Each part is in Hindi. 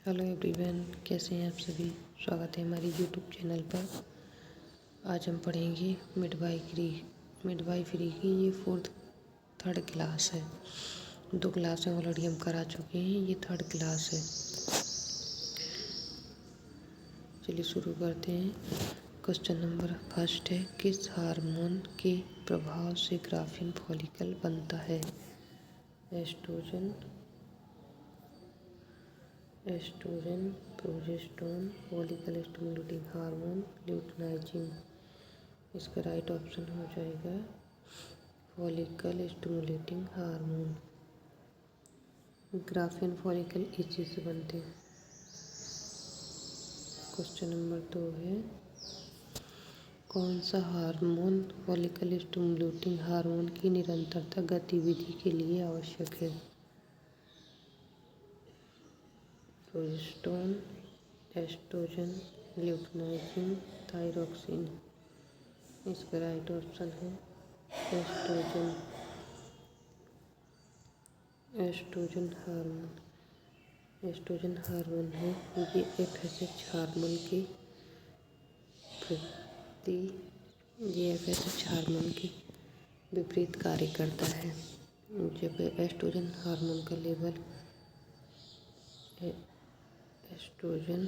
हेलो एवरीवन, कैसे हैं आप सभी। स्वागत है हमारी यूट्यूब चैनल पर। आज हम पढ़ेंगे मिडवाइफरी की ये थर्ड क्लास है। 2 क्लास हैं ऑलरेडी हम करा चुके हैं, ये थर्ड क्लास है। चलिए शुरू करते हैं। क्वेश्चन नंबर फर्स्ट है, किस हार्मोन के प्रभाव से ग्राफिन फॉलिकल बनता है। Estrogen, progesterone, follicle stimulating hormone, luteinising. इसका राइट ऑप्शन हो जाएगा follicle stimulating hormone. Graafian follicle इस चीज़ से बनते हैं। क्वेश्चन नंबर 2 है, कौन सा हार्मोन फॉलिकल स्टिमुलेटिंग हार्मोन की निरंतरता गतिविधि के लिए आवश्यक है। Progesterone, estrogen, luteinising, thyroxine. इसका राइट ऑप्शन है एस्ट्रोजन। एस्ट्रोजन हार्मोन है, ये एफएसएच हार्मोन के प्रति एफएसएच हार्मोन के विपरीत कार्य करता है। जब एस्ट्रोजन हार्मोन का लेवल एस्ट्रोजन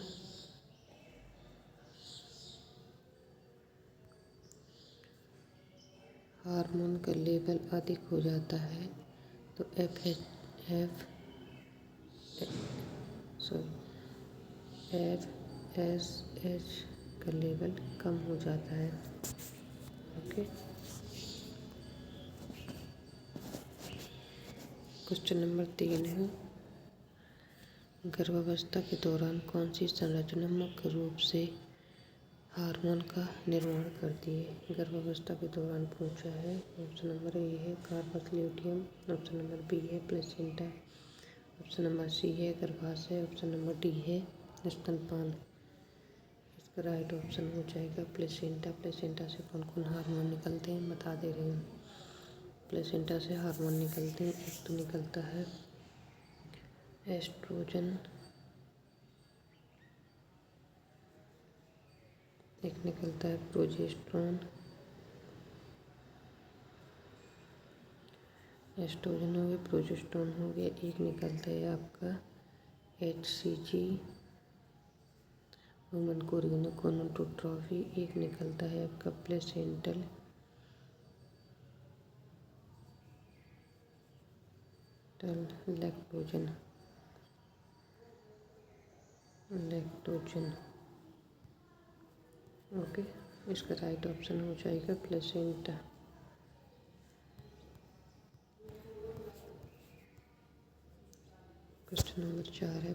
हार्मोन का लेवल अधिक हो जाता है तो एफएसएच का लेवल कम हो जाता है। ओके। क्वेश्चन नंबर 3 है, गर्भावस्था के दौरान कौन सी संरचना मुख्य रूप से हार्मोन का निर्माण करती है। गर्भावस्था के दौरान पूछा है। ऑप्शन नंबर ए है corpus luteum, option number B है प्लेसेंटा, ऑप्शन नंबर सी है गर्भाशय, ऑप्शन नंबर डी है स्तनपान। इसका राइट ऑप्शन हो जाएगा प्लेसेंटा। प्लेसेंटा से कौन कौन हार्मोन निकलते हैं बता दे रहे हैं। प्लेसेंटा से हार्मोन निकलते हैं, एक तो निकलता है एस्ट्रोजन, एक निकलता है प्रोजेस्टेरोन। एस्ट्रोजन हो गया, प्रोजेस्टेरोन हो गया, एक निकलता है आपका HCG ह्यूमन कोरियोनिक गोनाडोट्रॉफी, एक निकलता है आपका प्लेसेंटल लैक्टोजन। ओके, इसका राइट ऑप्शन हो जाएगा प्लेसेंटा। क्वेश्चन नंबर 4 है,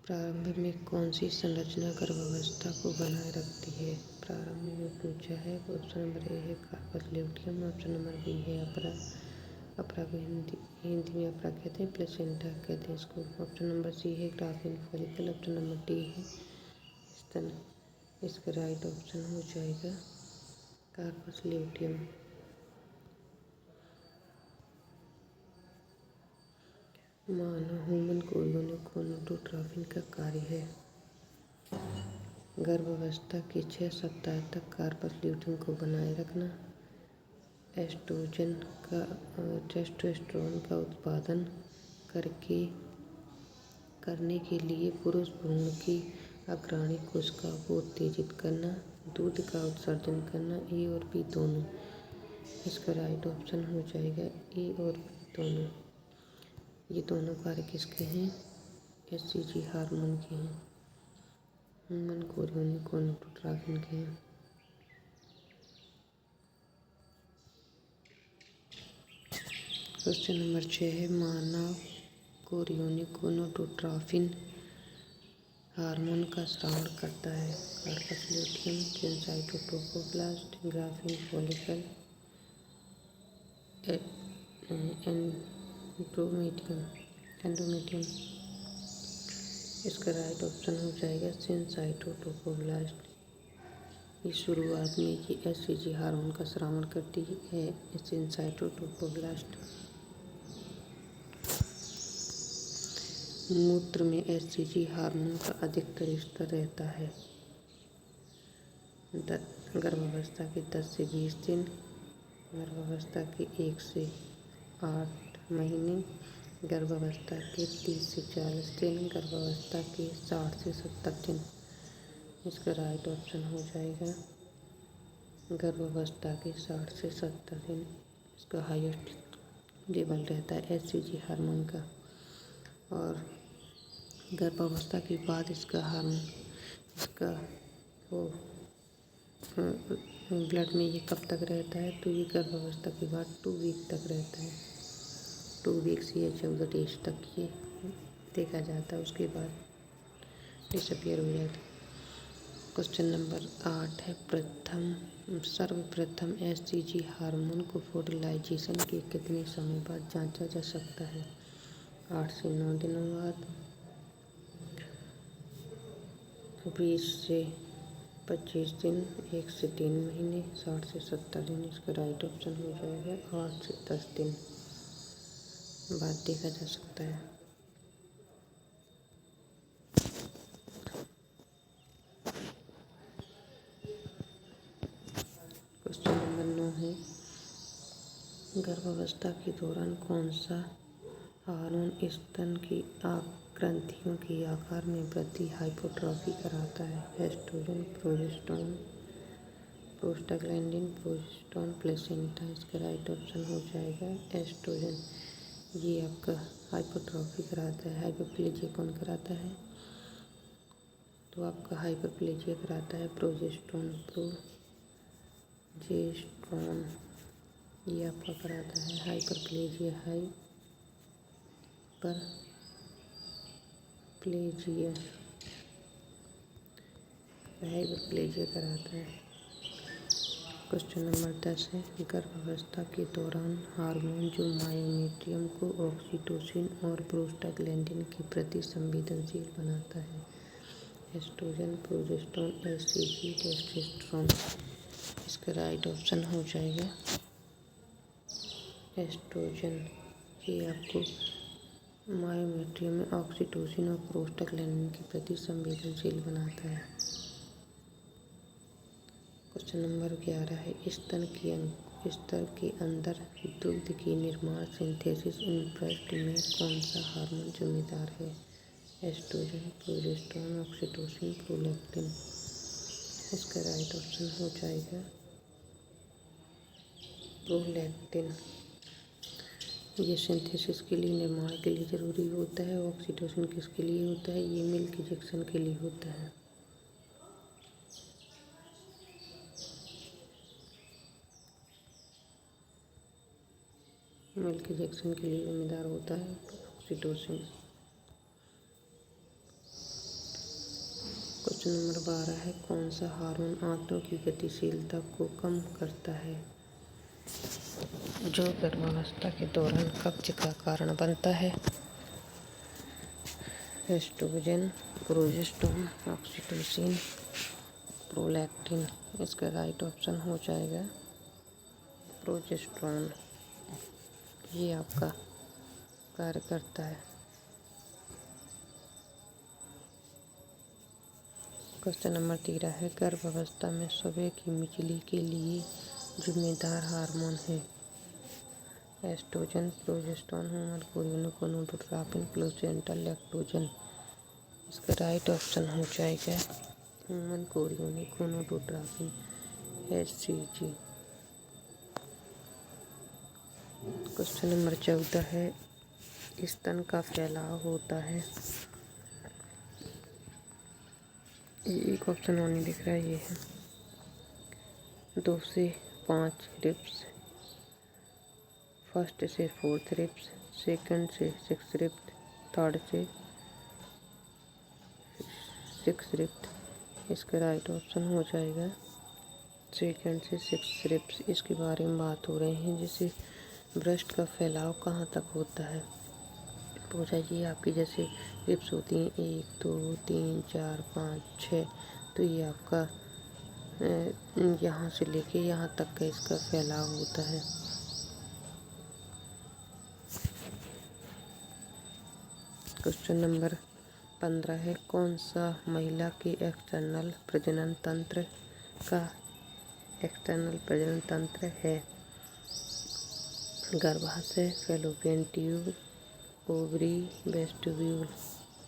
प्रारंभ में कौन सी संरचना गर्भावस्था को बनाए रखती है। प्रारंभ में पूछा है। ऑप्शन नंबर ए है corpus luteum, option number B है अपरा को हिंदी में अपरा कहते हैं, प्लेसेंटा कहते हैं इसको। ऑप्शन नंबर सी है graphene follicle, option number D है स्तन। इसका राइट ऑप्शन हो जाएगा कार्पस ल्यूटियम। मानव ह्यूमन कोरियोनिक गोनाडोट्रॉफी का कार्य है गर्भावस्था के 6 सप्ताह तक कार्पस ल्यूटियम को बनाए रखना, एस्ट्रोजन का टेस्टोस्टेरोन का उत्पादन करने के लिए पुरुष भ्रूण की अग्रणी कोशिका को उत्तेजित करना, दूध का उत्सर्जन करना, ए और बी दोनों। इसका राइट ऑप्शन हो जाएगा ए और बी दोनों। ये दोनों कार्य किसके हैं, HCG हार्मोन के हैं, ह्यूमन कोरियोनिक गोनाडोट्रॉफी के हैं। क्वेश्चन नंबर 6 है, मानव कोरियोनिक गोनाडोट्रॉफी हार्मोन का स्राव करता है। Corpus luteum, cytotrophoblast, graafian follicle, endometrium. इसका राइट ऑप्शन हो जाएगा साइटोट्रोपोब्लास्ट। ये शुरुआत में ये HCG हार्मोन का स्राव करती है साइटोट्रोपोब्लास्ट। मूत्र में HCG हार्मोन का अधिकतर स्तर रहता है। गर्भावस्था के 10 से 20 दिन, गर्भावस्था के 1 से 8 महीने, गर्भावस्था के 30 से 40 दिन, गर्भावस्था के 60 से 70 दिन। इसका राइट ऑप्शन हो जाएगा गर्भावस्था के 60 से 70 दिन। इसका हाईएस्ट लेवल रहता है HCG हार्मोन का। और गर्भावस्था के बाद इसका हार्मोन वो ब्लड में ये कब तक रहता है, तो ये गर्भावस्था के बाद 2 वीक तक रहता है। 2 वीक्स या 14 डेज तक ये देखा जाता है, उसके बाद डिसअपियर हो जाता है। क्वेश्चन नंबर 8 है, सर्वप्रथम HCG हार्मोन को फर्टिलाइजेशन के कितने समय बाद जांचा जा सकता है? 8 से 9 दिनों बाद, 20 से 25 दिन, 1 से 3 महीने, 60 से 70 दिन। इसका राइट ऑप्शन हो जाएगा 8 से 10 दिन बाद देखा जा सकता है। क्वेश्चन नंबर 9 है, गर्भावस्था के दौरान कौन सा हार्मोन स्तन की ग्रंथियों के आकार में वृद्धि हाइपोट्रोफी कराता है? Estrogen, progesterone, prostaglandin, progesterone, placenta. इसका राइट ऑप्शन हो जाएगा एस्ट्रोजन। ये आपका हाइपोट्रोफी कराता है। हाइपोप्लेजिया कौन कराता है? तो आपका हाइपोप्लेजिया कराता है प्रोजेस्टेरोन। प्रोजेस्टेरोन ये आपका कराता है हाइपरप्लेजिया। हाइपरप्लेजिया कराता है। क्वेश्चन नंबर 10 है, गर्भावस्था के दौरान हार्मोन जो मायोमेट्रियम को ऑक्सीटोसिन और प्रोस्टाग्लैंडिन के प्रति संवेदनशील बनाता है? Estrogen, progesterone, HCG, testosterone. इसका राइट ऑप्शन हो जाएगा एस्ट्रोजन। ये आपको मायोमेट्रियम में ऑक्सीटोसिन और प्रोस्टाग्लैंडिन के प्रति संवेदनशील बनाता है। क्वेश्चन नंबर 11 है, स्तन के अंदर दुग्ध की निर्माण सिंथेसिस इन ब्रेस्ट में कौन सा हार्मोन जिम्मेदार है? Estrogen, progesterone, oxytocin, prolactin. इसका राइट ऑप्शन हो जाएगा प्रोलैक्टिन। ये सिंथेसिस के लिए, निर्माण के लिए ज़रूरी होता है। ऑक्सीटोसिन किसके लिए होता है? ये मिल्क इजेक्शन के लिए होता है। मिल्क इजेक्शन के लिए जिम्मेदार होता है ऑक्सीटोसिन। क्वेश्चन नंबर 12 है, कौन सा हार्मोन आंतों की गतिशीलता को कम करता है जो गर्भावस्था के दौरान कब्ज का कारण बनता है? Estrogen, progesterone, oxytocin, prolactin. इसका राइट ऑप्शन हो जाएगा प्रोजेस्टेरोन। ये आपका कार्य करता है। क्वेश्चन नंबर 13 है, गर्भावस्था में सुबह की मिचली के लिए जिम्मेदार हार्मोन है? Estrogen, progesterone, hormone chorionic, gonadotropin, placenta, lactogen. इसका राइट ऑप्शन हो जाएगा hormone chorionic, gonadotropin, HCG। Question number 14 है, स्तन का फैलाव होता है? एक ऑप्शन और नहीं दिख रहा है, ये है 2 से 5 रिब्स, 1 से 4 रिब्स, 2 से 6 रिब्स, 3 से 6 रिब्स। इसका राइट ऑप्शन हो जाएगा 2 से 6 रिब्स। इसके बारे में बात हो रही है, जैसे ब्रेस्ट का फैलाव कहाँ तक होता है? हो जाइए आपकी जैसे रिब्स होती हैं 1, 2, 3, 4, 5, 6, तो ये आपका यहाँ से लेके यहाँ तक का इसका फैलाव होता है। क्वेश्चन नंबर 15 है, कौन सा महिला के एक्सटर्नल प्रजनन तंत्र है? गर्भाशय, फैलोपियन ट्यूब, ओवरी, वेस्टिब्यूल।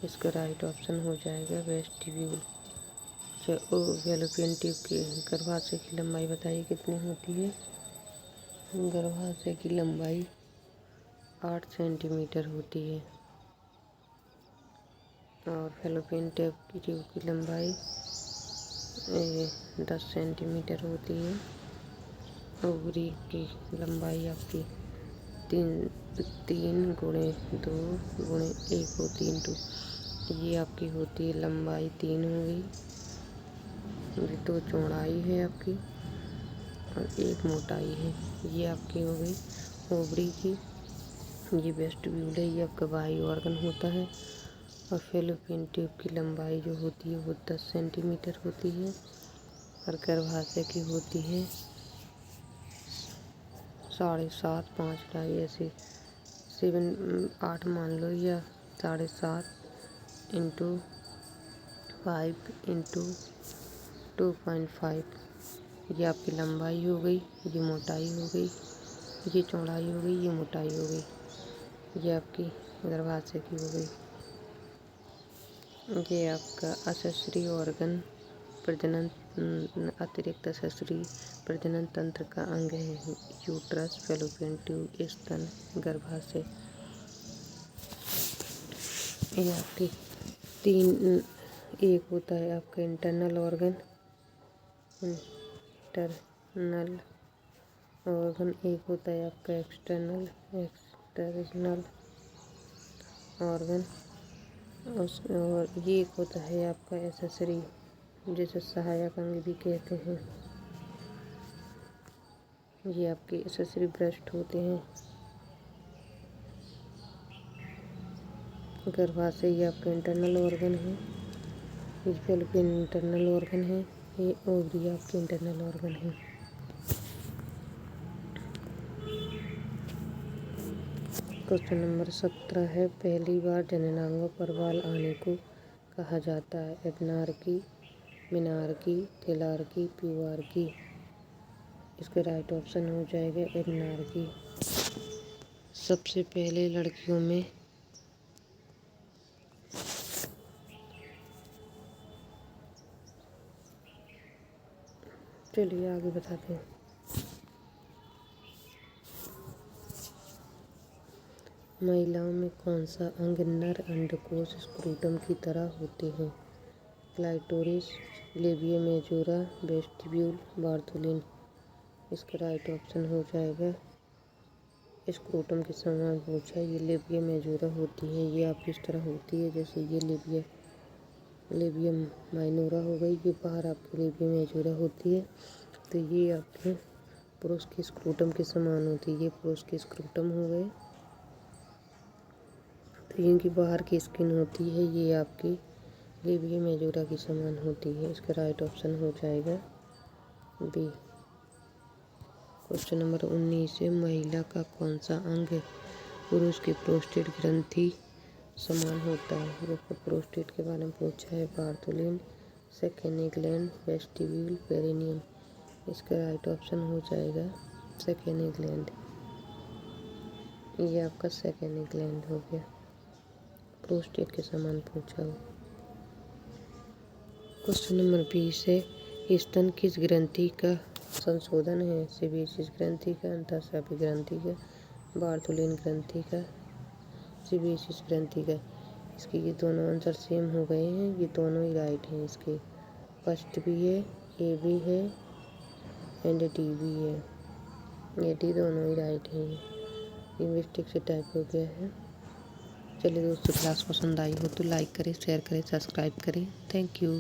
इसका राइट ऑप्शन हो जाएगा वेस्टिब्यूल। फैलोपियन ट्यूब की गर्भाशय की लंबाई बताइए कितनी होती है? गर्भाशय की लंबाई 8 सेंटीमीटर होती है और फैलोपियन ट्यूब की लंबाई 10 सेंटीमीटर होती है। ओवरी की लंबाई आपकी 3 गुणे 2 गुणे 1 होती है। ये आपकी होती है लंबाई 3 हो गई, 2 चौड़ाई है आपकी और 1 मोटाई है। ये आपकी हो गई ओवरी की। ये वेस्टिब्यूल है, ये आपका बाह्य ऑर्गन होता है। और फैलोपियन ट्यूब की लंबाई जो होती है वो 10 सेंटीमीटर होती है और गर्भाशय की होती है 7.5 5 ढाई ऐसे 8 मान लो या 7.5 इंटू 5 इंटू 2.5। ये आपकी लंबाई हो गई, ये मोटाई हो गई, ये चौड़ाई हो गई, ये मोटाई हो गई। ये आपकी गर्भाशय की हो गई। ये आपका असेसरी ऑर्गन प्रजनन अतिरिक्त असेसरी प्रजनन तंत्र का अंग है। यूट्रस, फैलोपियन ट्यूब, स्तन, गर्भाशय। ये आपकी 3 एक होता है आपका इंटरनल ऑर्गन, एक होता है आपका एक्सटर्नल ऑर्गन, और ये एक होता है आपका एसेसरी, जिसे सहायक अंग भी कहते हैं। ये आपके एसेसरी ब्रेस्ट होते हैं। गर्भाशय ये आपका इंटरनल ऑर्गन है, ये फैलोपियन इंटरनल ऑर्गन है, ये ओवरी आपके इंटरनल ऑर्गन है। क्वेश्चन नंबर 17 है, पहली बार जननांगों पर बाल आने को कहा जाता है? एबनार्की, मिनार्की, थैलार्की, प्यूबार्की। इसका राइट ऑप्शन हो जाएगा एबनार्की। सबसे पहले लड़कियों में चलिए आगे बताते हैं। महिलाओं में कौन सा अंग नर अंडकोश स्क्रोटम की तरह होते हैं? Clitoris, labia majora, vestibule, Bartholin. इसका राइट ऑप्शन हो जाएगा स्क्रोटम के समान पूछा। ये लेबिया मेजोरा होती है, ये आपकी इस तरह होती है जैसे ये लेबिया माइनोरा हो गई, ये बाहर आपकी लेबिया मेजोरा होती है। तो ये आपके पुरुष के स्क्रोटम के समान होती है, ये पुरुष के स्क्रोटम हो गए। तो इनकी बाहर की स्किन होती है, ये आपकी लेबिया मेजोरा की समान होती है। इसका राइट ऑप्शन हो जाएगा बी। क्वेश्चन नंबर 19 है, महिला का कौन सा अंग पुरुष की प्रोस्टेट ग्रंथि समान होता है? देखो प्रोस्टेट के बारे में पूछा है। Bartholin, secondary gland, vestibule, perineum. इसका राइट ऑप्शन हो जाएगा सेकेंडरी ग्लैंड। ये आपका सेकेंडरी ग्लैंड हो गया, प्रोस्टेट के समान पूछा हो। क्वेश्चन नंबर 20 है, स्तन किस ग्रंथि का संशोधन है? सीबेसियस ग्रंथि का, अंतःस्रावी ग्रंथि का, बार्थोलिन ग्रंथि का, सीबेसियस ग्रंथि का। इसके ये दोनों आंसर सेम हो गए हैं, ये दोनों ही राइट हैं। इसके फर्स्ट भी है, ए भी है एंड डी भी है, ये डी दोनों ही राइट हैं। ये मिस्टेक से टाइप हो गया है। चलिए दोस्तों, क्लास पसंद आई हो तो लाइक करें, शेयर करें, सब्सक्राइब करें। Thank you.